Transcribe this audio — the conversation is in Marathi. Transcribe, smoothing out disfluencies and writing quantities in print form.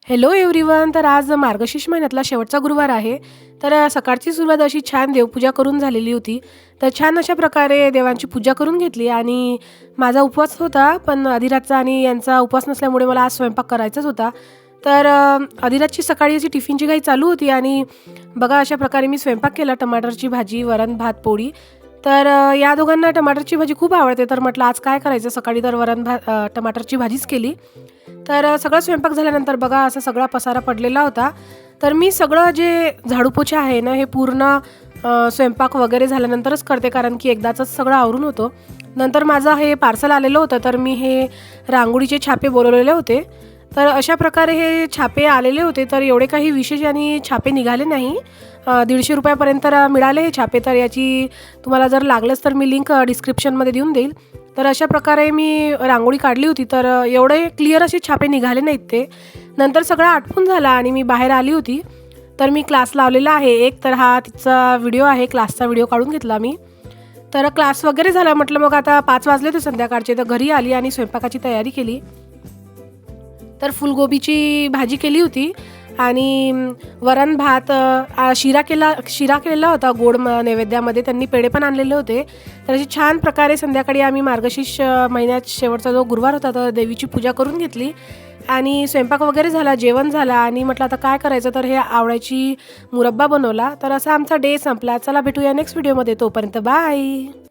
Hello everyone. तर आज मार्गशीर्ष महिन्यातला शेवटचा गुरुवार आहे. तर सकाळची सुरुवात अशी छान देवपूजा करून झालेली होती. तर छान अशा प्रकारे देवांची पूजा करून घेतली आणि माझा उपवास होता, पण अधिराजचा आणि यांचा उपवास नसल्यामुळे मला आज स्वयंपाक करायचाच होता. तर अधिराजची सकाळी अशी टिफिनची घाई चालू होती आणि बघा अशा प्रकारे मी स्वयंपाक केला. टमाटरची भाजी, वरण, भात, पोळी. तर या दोघांना टमाटरची भाजी खूप आवडते. तर म्हटलं आज काय करायचं, सकाळी तर वरण भात टमाटरची भाजीच केली. तर सगळा स्वयंपाक झाल्यानंतर बघा असा सगळा पसारा पडलेला होता. तर मी सगळं जे झाडूपोछा आहे ना, हे पूर्ण स्वयंपाक वगैरे झाल्यानंतरच करते, कारण की एकदाचंच सगळं आवरून होतं. नंतर माझं हे पार्सल आलेलं होतं, तर मी हे रांगोळीचे छापे बोलवलेले होते. तर अशा प्रकारे हे छापे आलेले होते. तर एवढे काही विशेष आणि छापे निघाले नाही. 150 रुपयापर्यंत मिळाले हे छापे. तर याची तुम्हाला जर लागलंच तर मी लिंक डिस्क्रिप्शनमध्ये देऊन देईल. तर अशा प्रकारे मी रांगोळी काढली होती. तर एवढे क्लिअर असे छापे निघाले नाहीत ते. नंतर सगळं आटपून झाला आणि मी बाहेर आली होती. तर मी क्लास लावलेला आहे एक, तर हा तिचा व्हिडिओ आहे, क्लासचा व्हिडिओ काढून घेतला मी. तर क्लास वगैरे झाला, म्हटलं मग आता 5 वाजले होते संध्याकाळचे. तर घरी आली आणि स्वयंपाकाची तयारी केली. तर फुलगोबीची भाजी केली होती आणि वरण भात, शिरा केलेला होता गोड नैवेद्यामध्ये. त्यांनी पेढे पण आणलेले होते. तर अशी छान प्रकारे संध्याकाळी आम्ही मार्गशीर्ष महिन्यात शेवटचा जो गुरुवार होता तर देवीची पूजा करून घेतली आणि स्वयंपाक वगैरे झाला, जेवण झाला आणि म्हटलं आता काय करायचं, तर हे आवळ्याची मुरब्बा बनवला. तर असा आमचा डे संपला. चला भेटूया नेक्स्ट व्हिडिओमध्ये. तोपर्यंत बाय.